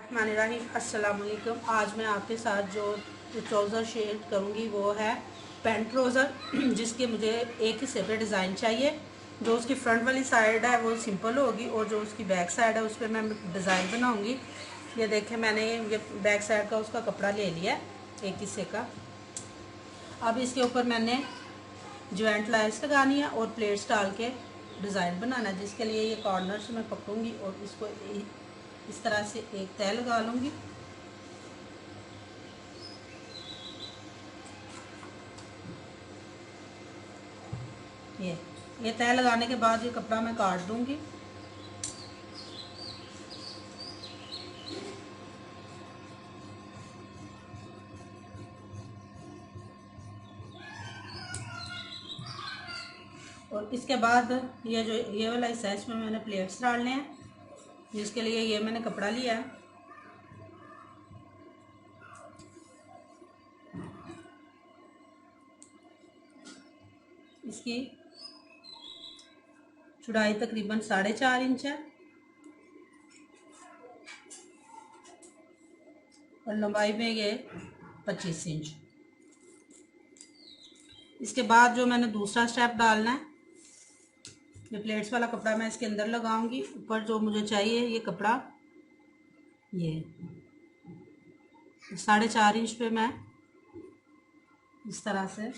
बिस्मिल्लाहिर्रहमानिर्रहीम। अस्सलाम वालेकुम। आज मैं आपके साथ जो ट्राउज़र शेयर करूँगी वो है पैंट ट्राउज़र, जिसके मुझे एक ही सेपरेट डिज़ाइन चाहिए। जो उसकी फ्रंट वाली साइड है वो सिंपल होगी और जो उसकी बैक साइड है उस पर मैं डिज़ाइन बनाऊँगी। ये देखें, मैंने ये बैक साइड का उसका कपड़ा ले लिया एक हिस्से का। अब इसके ऊपर मैंने ज्वाइंट लाइन्स लगानी है और प्लेट्स डाल के डिज़ाइन बनाना है, जिसके लिए ये कॉर्नर से मैं पकड़ूंगी और इसको इस तरह से एक तय लगा लूँगी। ये तय लगाने के बाद ये कपड़ा मैं काट दूँगी। और इसके बाद ये वाला हिस्सा इसमें मैंने प्लेट्स डालने हैं, जिसके लिए ये मैंने कपड़ा लिया है। इसकी चौड़ाई तकरीबन 4.5 इंच है और लंबाई में ये 25 इंच। इसके बाद जो मैंने दूसरा स्टेप डालना है, ये प्लेट्स वाला कपड़ा मैं इसके अंदर लगाऊंगी। ऊपर जो मुझे चाहिए ये कपड़ा, ये 4.5 इंच पे मैं इस तरह से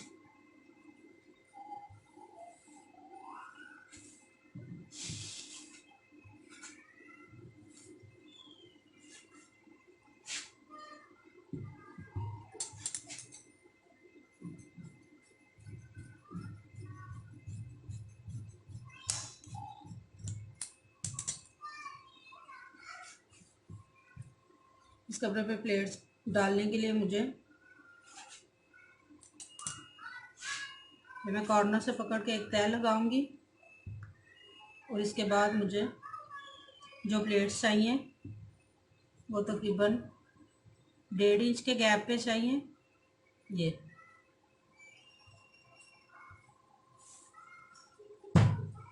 इस कपड़े पे प्लेट्स डालने के लिए मुझे मैं कॉर्नर से पकड़ के एक तय लगाऊंगी और इसके बाद मुझे जो प्लेट्स चाहिए वो तकरीबन 1.5 इंच के गैप पे चाहिए। ये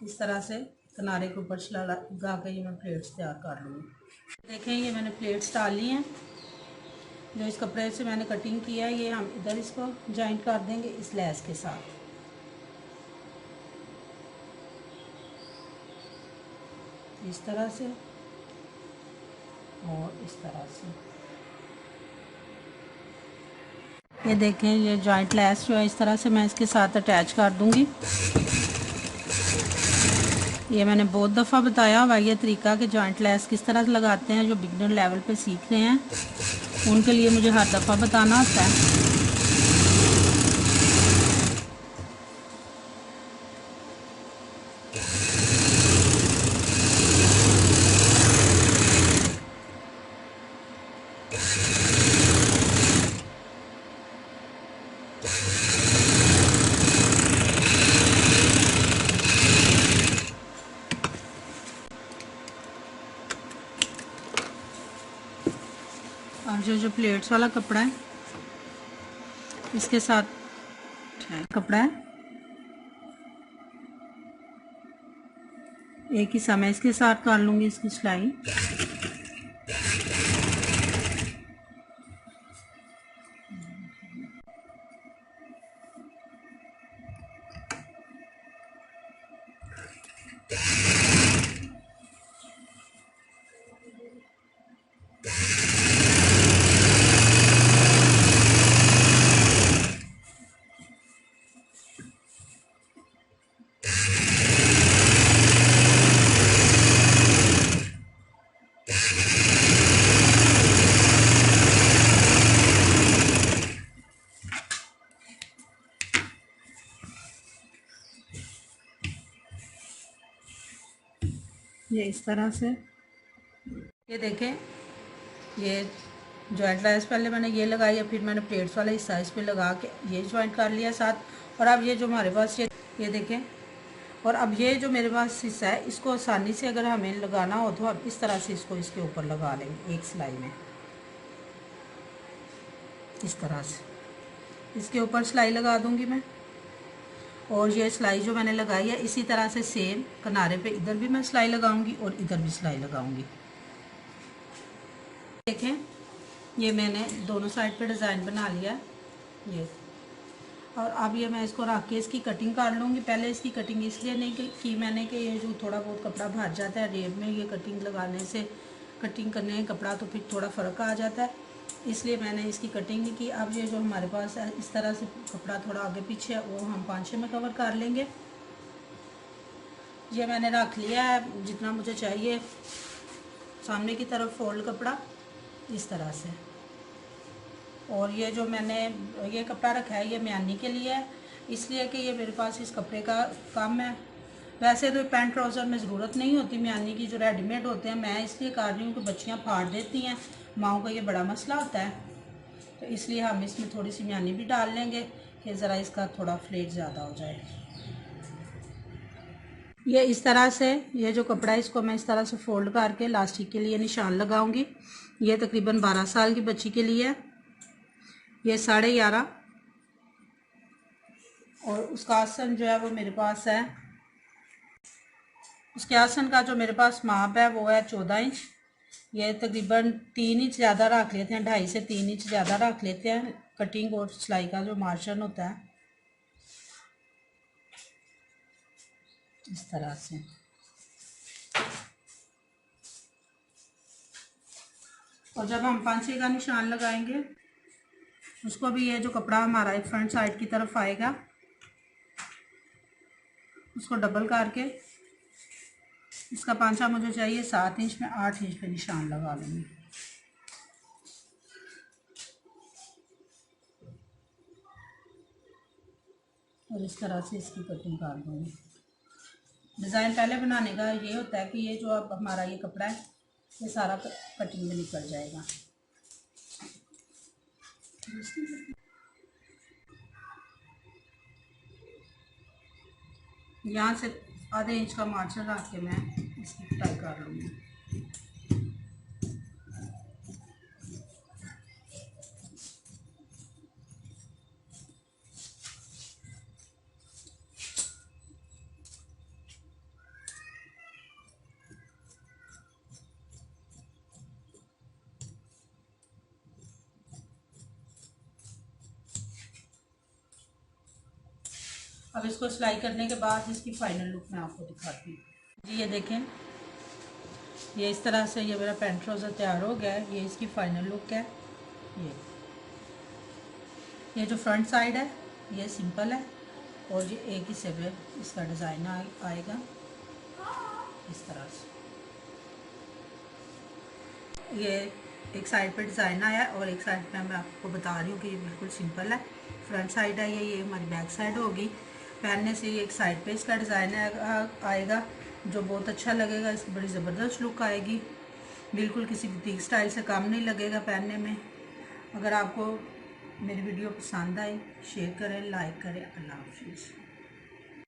इस तरह से किनारे के ऊपर लगा के ये मैं प्लेट्स तैयार कर लूँगी। देखें, ये मैंने प्लेट्स डाली हैं। जो इस कपड़े से मैंने कटिंग किया है ये हम इधर इसको जॉइंट कर देंगे इस लेस के साथ। इस तरह से और इस तरह से ये देखें, ये जॉइंट लेस जो है इस तरह से मैं इसके साथ अटैच कर दूंगी। ये मैंने बहुत दफ़ा बताया हुआ ये तरीका कि जॉइंट लेस किस तरह से लगाते हैं। जो बिगिनर लेवल पे सीख रहे हैं उनके लिए मुझे हर दफ़ा बताना होता है। और जो प्लेट्स वाला कपड़ा है इसके साथ कपड़ा है एक हिस्सा मैं इसके साथ कर लूँगी इसकी सिलाई। ये इस तरह से ये देखें, ये जॉइंट लाइस पहले मैंने ये लगाई है, फिर मैंने प्लेट्स वाला हिस्सा इस पे लगा के ये जॉइंट कर लिया साथ। और अब ये जो हमारे पास ये देखें, और अब ये जो मेरे पास हिस्सा है इसको आसानी से अगर हमें लगाना हो तो हम इस तरह से इसको इसके ऊपर लगा लेंगे एक सिलाई में। इस तरह से इसके ऊपर सिलाई लगा दूंगी मैं। और ये सिलाई जो मैंने लगाई है इसी तरह से सेम किनारे पे इधर भी मैं सिलाई लगाऊंगी और इधर भी सिलाई लगाऊंगी। देखें, ये मैंने दोनों साइड पे डिज़ाइन बना लिया है ये। और अब ये मैं इसको रख के इसकी कटिंग कर लूँगी। पहले इसकी कटिंग इसलिए नहीं की मैंने कि ये जो थोड़ा बहुत कपड़ा भर जाता है रेब में, ये कटिंग लगाने से, कटिंग करने में कपड़ा तो फिर थोड़ा फ़र्क आ जाता है, इसलिए मैंने इसकी कटिंग नहीं की। अब ये जो हमारे पास है इस तरह से कपड़ा थोड़ा आगे पीछे है वो हम 5-6 में कवर कर लेंगे। ये मैंने रख लिया है जितना मुझे चाहिए, सामने की तरफ फोल्ड कपड़ा इस तरह से। और ये जो मैंने ये कपड़ा रखा है ये म्यानी के लिए है, इसलिए कि ये मेरे पास इस कपड़े का कम है। वैसे तो पैंट ट्राउज़र में ज़रूरत नहीं होती म्यानी की, जो रेडीमेड होते हैं, मैं इसलिए कर रही हूँ कि बच्चियाँ फाड़ देती हैं, माओं का ये बड़ा मसला होता है, तो इसलिए हम इसमें थोड़ी सी म्यानी भी डाल लेंगे कि ज़रा इसका थोड़ा फ्लेट ज़्यादा हो जाए। ये इस तरह से ये जो कपड़ा है इसको मैं इस तरह से फोल्ड करके इलास्टिक के लिए निशान लगाऊंगी। ये तकरीबन 12 साल की बच्ची के लिए है। ये 11.5 और उसका आसन जो है वो मेरे पास है, उसके आसन का जो मेरे पास माप है वो है 14 इंच। ये तकरीबन 3 इंच ज़्यादा रख लेते हैं, 2.5 से 3 इंच ज़्यादा रख लेते हैं कटिंग और सिलाई का जो मार्जिन होता है इस तरह से। और जब हम 5-6 का निशान लगाएंगे उसको भी ये जो कपड़ा हमारा फ्रंट साइड की तरफ आएगा उसको डबल करके इसका पांचा मुझे चाहिए 7 इंच में 8 इंच पे निशान लगा लूँगी। और इस तरह से इसकी कटिंग कर दूँगी। डिज़ाइन पहले बनाने का ये होता है कि ये जो अब हमारा ये कपड़ा है ये सारा कटिंग में निकल जाएगा। यहाँ से आधे इंच का मार्जिन रख के मैं इसकी कटाई कर लूँगी। अब इसको सिलाई करने के बाद इसकी फाइनल लुक मैं आपको दिखाती हूँ। जी ये देखें, ये इस तरह से ये मेरा पैंट ट्राउज़र तैयार हो गया है। ये इसकी फाइनल लुक है। ये जो फ्रंट साइड है ये सिंपल है और ये एक हिस्से पे इसका डिज़ाइन आएगा इस तरह से। ये एक साइड पे डिज़ाइन आया है और एक साइड पे मैं आपको बता रही हूँ कि ये बिल्कुल सिंपल है। फ्रंट साइड है ये हमारी बैक साइड होगी। पहनने से ये एक साइड पे इसका डिज़ाइन आएगा जो बहुत अच्छा लगेगा, इसकी बड़ी ज़बरदस्त लुक आएगी, बिल्कुल किसी बुटीक स्टाइल से कम नहीं लगेगा पहनने में। अगर आपको मेरी वीडियो पसंद आए शेयर करें, लाइक करें। अल्लाह हाफिज़।